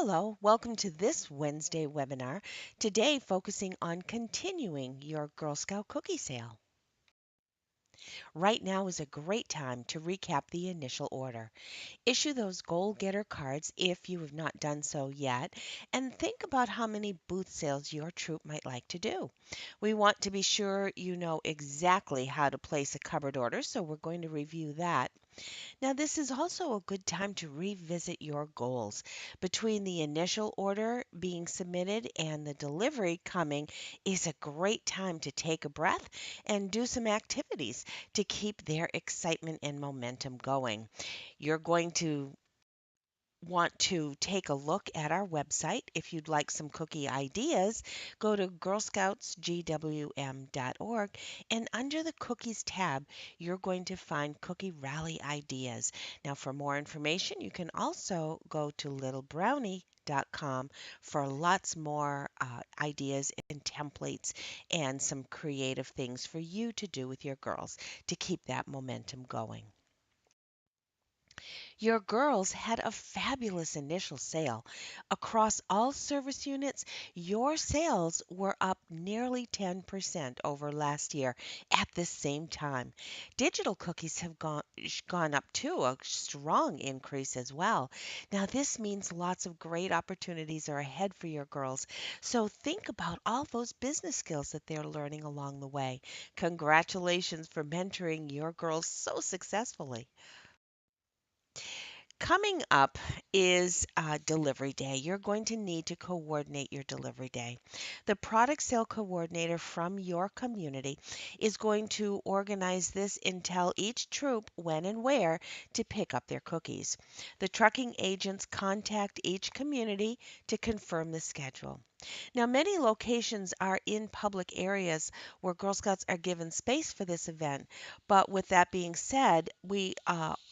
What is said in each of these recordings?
Hello, welcome to this Wednesday webinar. Today, focusing on continuing your Girl Scout cookie sale. Right now is a great time to recap the initial order. Issue those goal getter cards if you have not done so yet, and think about how many booth sales your troop might like to do. We want to be sure you know exactly how to place a cupboard order, so we're going to review that. Now, this is also a good time to revisit your goals. Between the initial order being submitted and the delivery coming is a great time to take a breath and do some activities to keep their excitement and momentum going. You're going to want to take a look at our website. If you'd like some cookie ideas, go to girlscoutsgwm.org, and under the cookies tab, you're going to find cookie rally ideas. Now, for more information, you can also go to littlebrownie.com for lots more ideas and templates and some creative things for you to do with your girls to keep that momentum going. Your girls had a fabulous initial sale. Across all service units, your sales were up nearly 10% over last year at the same time. Digital cookies have gone up too, a strong increase as well. Now, this means lots of great opportunities are ahead for your girls. So think about all those business skills that they're learning along the way. Congratulations for mentoring your girls so successfully. Coming up is delivery day. You're going to need to coordinate your delivery day. The product sale coordinator from your community is going to organize this and tell each troop when and where to pick up their cookies. The trucking agents contact each community to confirm the schedule. Now, many locations are in public areas where Girl Scouts are given space for this event. But with that being said, we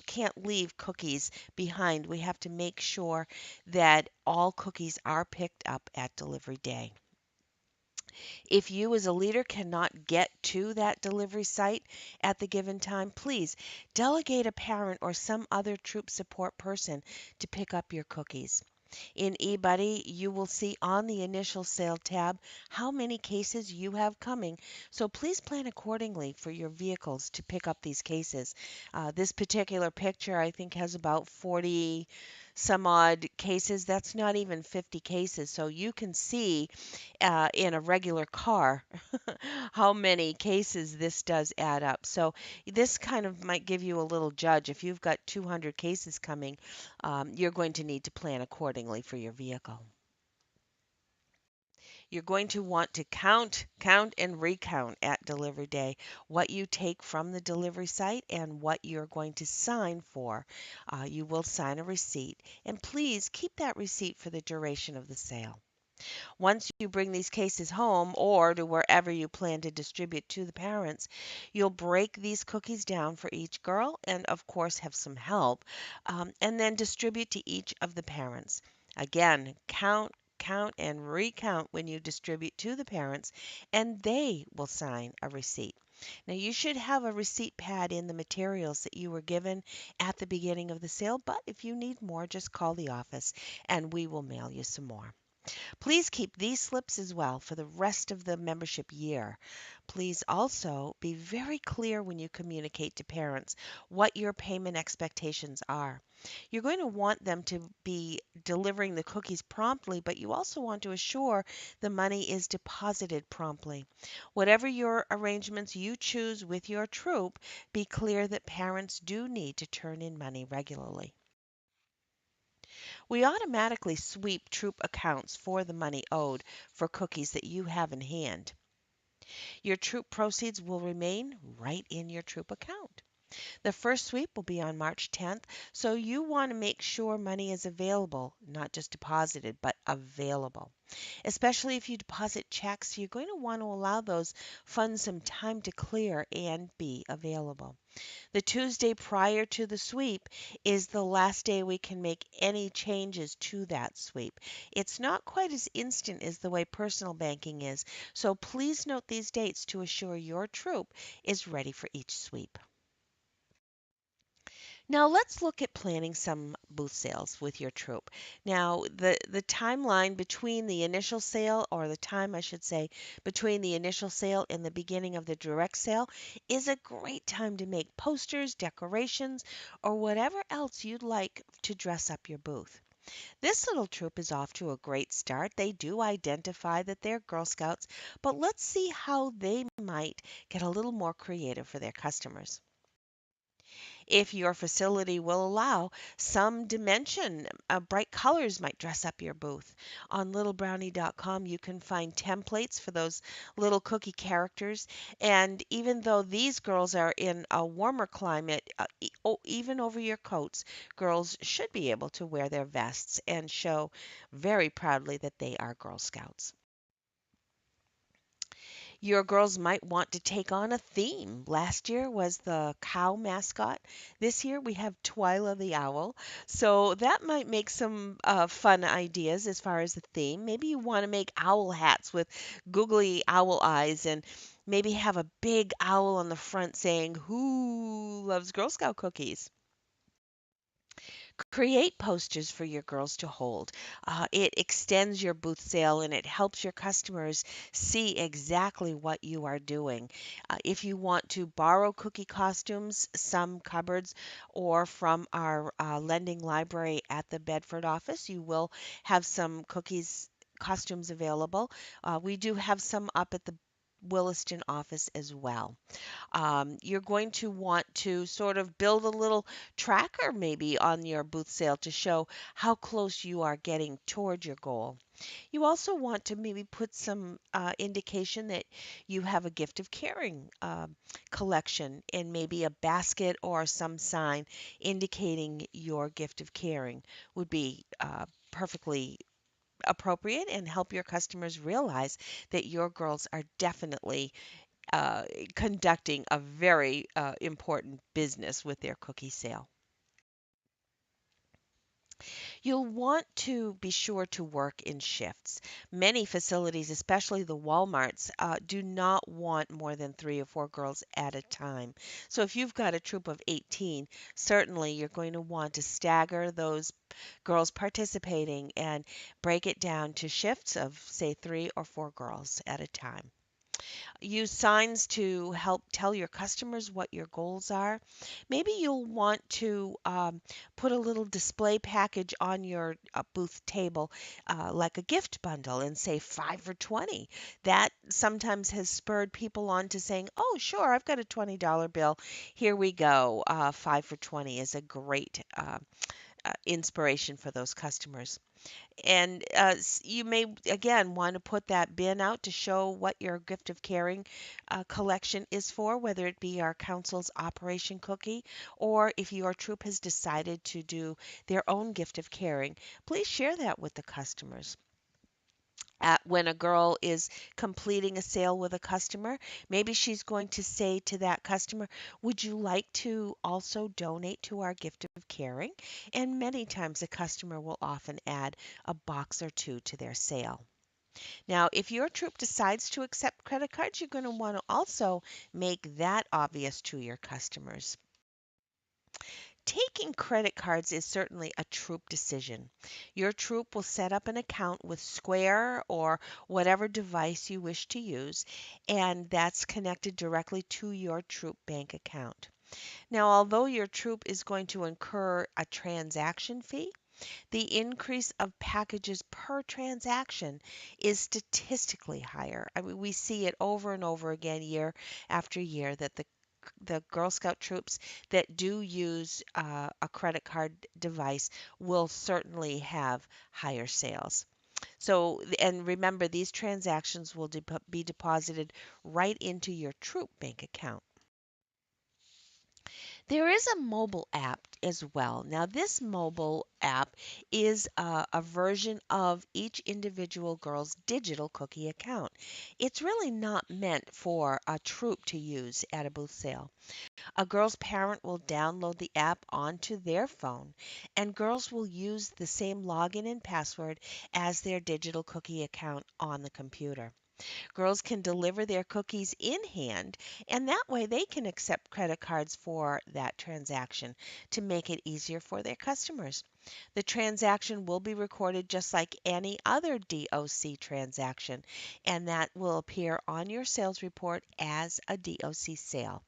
can't leave cookies behind. We have to make sure that all cookies are picked up at delivery day. If you as a leader cannot get to that delivery site at the given time, please delegate a parent or some other troop support person to pick up your cookies. In eBuddy, you will see on the initial sale tab how many cases you have coming, so please plan accordingly for your vehicles to pick up these cases. This particular picture, I think, has about 40 some odd cases. That's not even 50 cases, so you can see in a regular car how many cases this does add up. So this kind of might give you a little judge. If you've got 200 cases coming, you're going to need to plan accordingly for your vehicle. You're going to want to count, and recount at delivery day what you take from the delivery site and what you're going to sign for. You will sign a receipt, and please keep that receipt for the duration of the sale. Once you bring these cases home or to wherever you plan to distribute to the parents, you'll break these cookies down for each girl and, of course, have some help, and then distribute to each of the parents. Again, count, and recount when you distribute to the parents, and they will sign a receipt. Now, you should have a receipt pad in the materials that you were given at the beginning of the sale, but if you need more, just call the office and we will mail you some more. Please keep these slips as well for the rest of the membership year. Please also be very clear when you communicate to parents what your payment expectations are. You're going to want them to be delivering the cookies promptly, but you also want to assure the money is deposited promptly. Whatever your arrangements you choose with your troop, be clear that parents do need to turn in money regularly. We automatically sweep troop accounts for the money owed for cookies that you have in hand. Your troop proceeds will remain right in your troop account. The first sweep will be on March 10th, so you want to make sure money is available, not just deposited, but available. Especially if you deposit checks, you're going to want to allow those funds some time to clear and be available. The Tuesday prior to the sweep is the last day we can make any changes to that sweep. It's not quite as instant as the way personal banking is, so please note these dates to assure your troop is ready for each sweep. Now let's look at planning some booth sales with your troop. Now the timeline between the initial sale, or the time I should say, between the initial sale and the beginning of the direct sale is a great time to make posters, decorations, or whatever else you'd like to dress up your booth. This little troop is off to a great start. They do identify that they're Girl Scouts, but let's see how they might get a little more creative for their customers. If your facility will allow, some dimension, bright colors might dress up your booth. On littlebrownie.com, you can find templates for those little cookie characters. And even though these girls are in a warmer climate, even over your coats, girls should be able to wear their vests and show very proudly that they are Girl Scouts. Your girls might want to take on a theme. Last year was the cow mascot. This year we have Twyla the owl. So that might make some fun ideas as far as the theme. Maybe you want to make owl hats with googly owl eyes and maybe have a big owl on the front saying, "Who loves Girl Scout cookies?" Create posters for your girls to hold. It extends your booth sale and it helps your customers see exactly what you are doing. If you want to borrow cookie costumes, some cupboards, or from our lending library at the Bedford office, you will have some cookies costumes available. We do have some up at the Williston office as well. You're going to want to sort of build a little tracker maybe on your booth sale to show how close you are getting toward your goal. You also want to maybe put some indication that you have a gift of caring collection in maybe a basket or some sign indicating your gift of caring would be perfectly appropriate and help your customers realize that your girls are definitely uh, conducting a very important business with their cookie sale. You'll want to be sure to work in shifts. Many facilities, especially the Walmarts, do not want more than 3 or 4 girls at a time. So if you've got a troop of 18, certainly you're going to want to stagger those girls participating and break it down to shifts of, say, 3 or 4 girls at a time. Use signs to help tell your customers what your goals are. Maybe you'll want to put a little display package on your booth table, like a gift bundle, and say 5 for 20. That sometimes has spurred people on to saying, "Oh, sure, I've got a $20 bill. Here we go. 5 for 20 is a great inspiration for those customers." And you may again want to put that bin out to show what your gift of caring collection is for, whether it be our council's Operation Cookie, or if your troop has decided to do their own gift of caring, please share that with the customers. When a girl is completing a sale with a customer, maybe she's going to say to that customer, "Would you like to also donate to our gift of caring?" And many times the customer will often add a box or two to their sale. Now, if your troop decides to accept credit cards, you're going to want to also make that obvious to your customers. Taking credit cards is certainly a troop decision. Your troop will set up an account with Square or whatever device you wish to use, and that's connected directly to your troop bank account. Now, although your troop is going to incur a transaction fee, the increase of packages per transaction is statistically higher. I mean, we see it over and over again year after year that the Girl Scout troops that do use a credit card device will certainly have higher sales. So, and remember, these transactions will be deposited right into your troop bank account. There is a mobile app as well. Now, this mobile app is a version of each individual girl's digital cookie account. It's really not meant for a troop to use at a booth sale. A girl's parent will download the app onto their phone, and girls will use the same login and password as their digital cookie account on the computer. Girls can deliver their cookies in hand, and that way they can accept credit cards for that transaction to make it easier for their customers. The transaction will be recorded just like any other DOC transaction, and that will appear on your sales report as a DOC sale.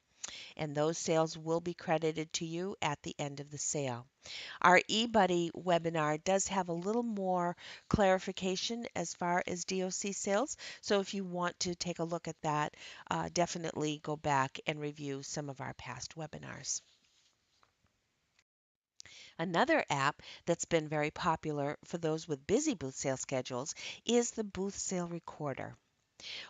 And those sales will be credited to you at the end of the sale. Our eBuddy webinar does have a little more clarification as far as DOC sales. So if you want to take a look at that, definitely go back and review some of our past webinars. Another app that's been very popular for those with busy booth sale schedules is the Booth Sale Recorder.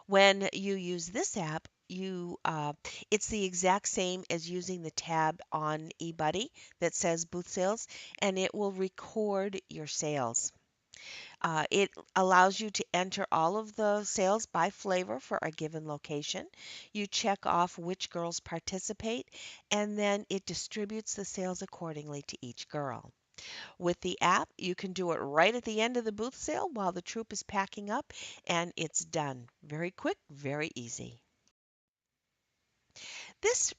When you use this app, it's the exact same as using the tab on eBuddy that says booth sales, and it will record your sales. It allows you to enter all of the sales by flavor for a given location. You check off which girls participate, and then it distributes the sales accordingly to each girl. With the app, you can do it right at the end of the booth sale while the troop is packing up, and it's done. Very quick, very easy. This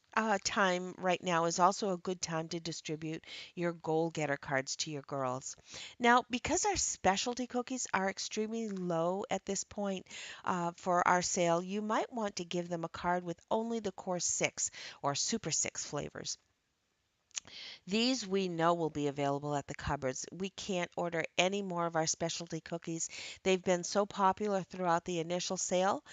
time right now is also a good time to distribute your goal getter cards to your girls. Now, because our specialty cookies are extremely low at this point for our sale, you might want to give them a card with only the core six or super six flavors. These we know will be available at the cupboards. We can't order any more of our specialty cookies. They've been so popular throughout the initial sale.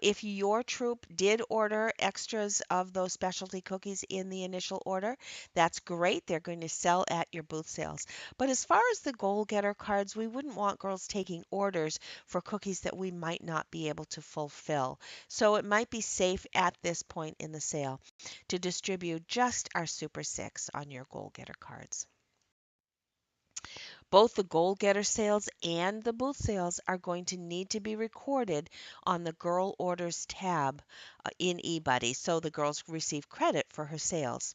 If your troop did order extras of those specialty cookies in the initial order, that's great. They're going to sell at your booth sales. But as far as the goal getter cards, we wouldn't want girls taking orders for cookies that we might not be able to fulfill. So it might be safe at this point in the sale to distribute just our Super 6 on your goal getter cards. Both the goal getter sales and the booth sales are going to need to be recorded on the Girl Orders tab in eBuddy so the girls receive credit for her sales.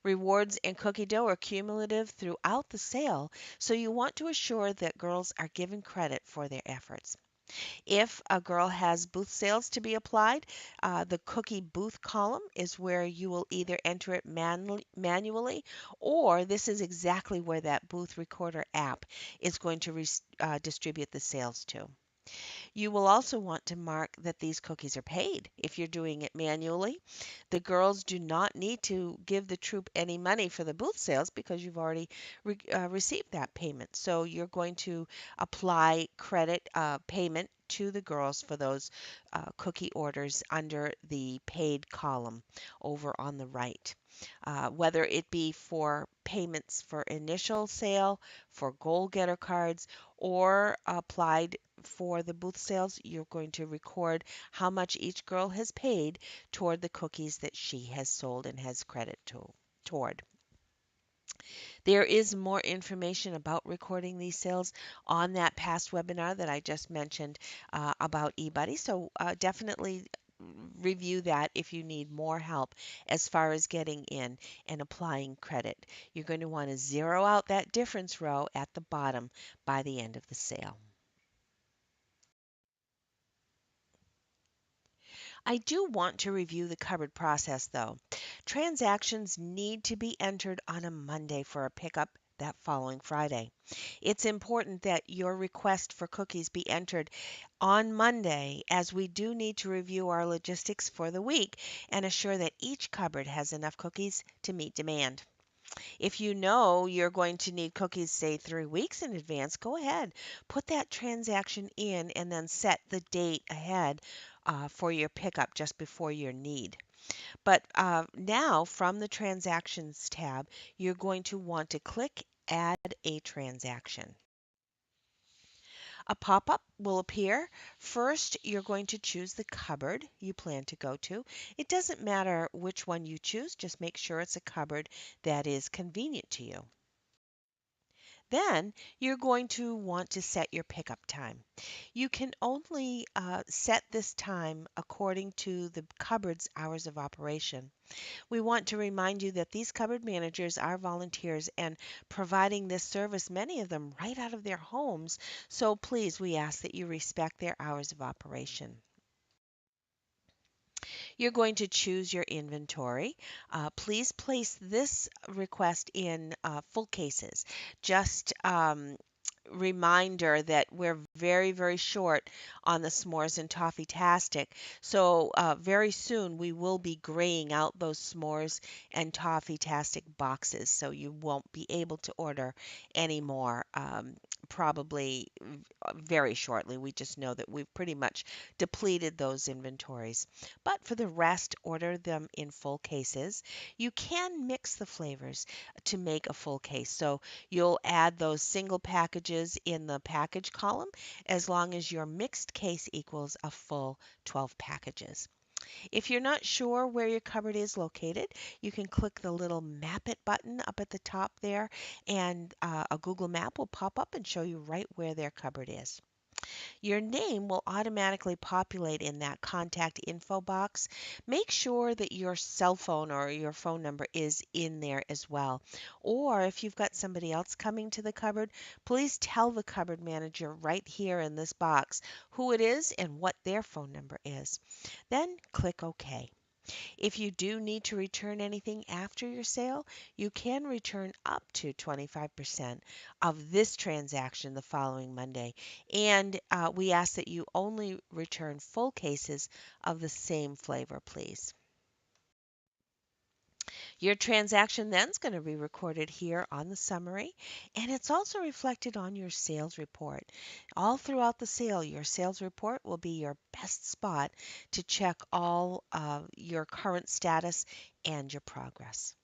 Rewards and cookie dough are cumulative throughout the sale, so you want to assure that girls are given credit for their efforts. If a girl has booth sales to be applied, the cookie booth column is where you will either enter it manually, or this is exactly where that booth recorder app is going to distribute the sales to. You will also want to mark that these cookies are paid if you're doing it manually. The girls do not need to give the troop any money for the booth sales because you've already received that payment. So you're going to apply credit payment to the girls for those cookie orders under the paid column over on the right. Whether it be for payments for initial sale, for goal getter cards, or applied for the booth sales, you're going to record how much each girl has paid toward the cookies that she has sold and has credit toward. There is more information about recording these sales on that past webinar that I just mentioned about eBuddy. So definitely review that if you need more help as far as getting in and applying credit. You're going to want to zero out that difference row at the bottom by the end of the sale. I do want to review the cupboard process though. Transactions need to be entered on a Monday for a pickup that following Friday. It's important that your request for cookies be entered on Monday, as we do need to review our logistics for the week and assure that each cupboard has enough cookies to meet demand. If you know you're going to need cookies, say 3 weeks in advance, go ahead, put that transaction in, and then set the date ahead for your pickup just before your need. But now from the Transactions tab, you're going to want to click Add a Transaction. A pop-up will appear. First, you're going to choose the cupboard you plan to go to. It doesn't matter which one you choose, just make sure it's a cupboard that is convenient to you. Then you're going to want to set your pickup time. You can only set this time according to the cupboard's hours of operation. We want to remind you that these cupboard managers are volunteers and providing this service, many of them right out of their homes. So please, we ask that you respect their hours of operation. You're going to choose your inventory. Please place this request in full cases. Just reminder that we're very, very short on the s'mores and toffee tastic. So, very soon we will be graying out those s'mores and toffee tastic boxes. So, you won't be able to order anymore, probably very shortly. We just know that we've pretty much depleted those inventories. But for the rest, order them in full cases. You can mix the flavors to make a full case. So, you'll add those single packages in the package column as long as your mixed case equals a full 12 packages. If you're not sure where your cupboard is located, you can click the little Map It button up at the top there, and a Google map will pop up and show you right where their cupboard is. Your name will automatically populate in that contact info box. Make sure that your cell phone or your phone number is in there as well. Or if you've got somebody else coming to the cupboard, please tell the cupboard manager right here in this box who it is and what their phone number is. Then click OK. If you do need to return anything after your sale, you can return up to 25% of this transaction the following Monday. And we ask that you only return full cases of the same flavor, please. Your transaction then is going to be recorded here on the summary, and it's also reflected on your sales report. All throughout the sale, your sales report will be your best spot to check all your current status and your progress.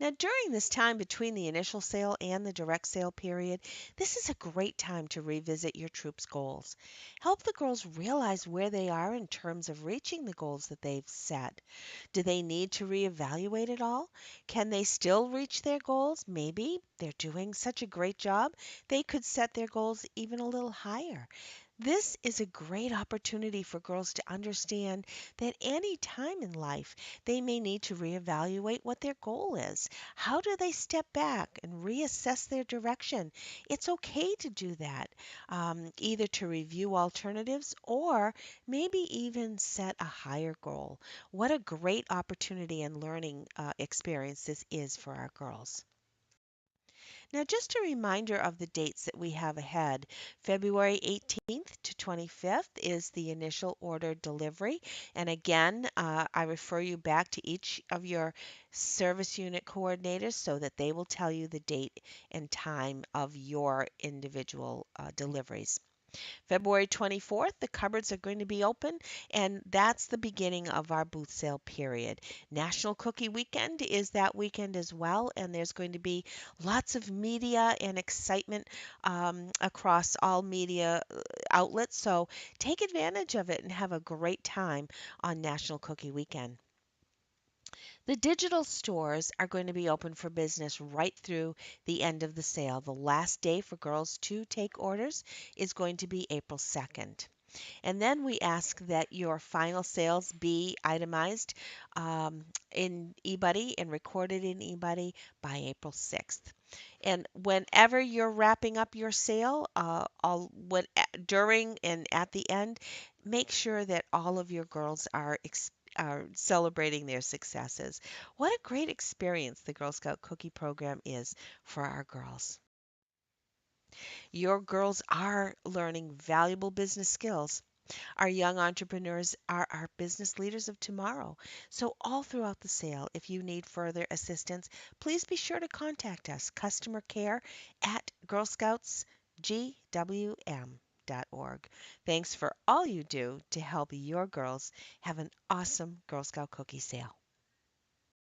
Now, during this time between the initial sale and the direct sale period, this is a great time to revisit your troops' goals. Help the girls realize where they are in terms of reaching the goals that they've set. Do they need to reevaluate it all? Can they still reach their goals? Maybe they're doing such a great job, they could set their goals even a little higher. This is a great opportunity for girls to understand that any time in life they may need to reevaluate what their goal is. How do they step back and reassess their direction? It's okay to do that, either to review alternatives or maybe even set a higher goal. What a great opportunity and learning experience this is for our girls. Now, just a reminder of the dates that we have ahead. February 18th to 25th is the initial order delivery. And again, I refer you back to each of your service unit coordinators so that they will tell you the date and time of your individual deliveries. February 24th, the cupboards are going to be open, and that's the beginning of our booth sale period. National Cookie Weekend is that weekend as well, and there's going to be lots of media and excitement across all media outlets. So take advantage of it and have a great time on National Cookie Weekend. The digital stores are going to be open for business right through the end of the sale. The last day for girls to take orders is going to be April 2nd. And then we ask that your final sales be itemized in eBuddy and recorded in eBuddy by April 6th. And whenever you're wrapping up your sale, during and at the end, make sure that all of your girls are celebrating their successes. What a great experience the Girl Scout Cookie Program is for our girls. Your girls are learning valuable business skills. Our young entrepreneurs are our business leaders of tomorrow. So, all throughout the sale, if you need further assistance, please be sure to contact us, customer care at girlscoutsgwm.org. Thanks for all you do to help your girls have an awesome Girl Scout cookie sale.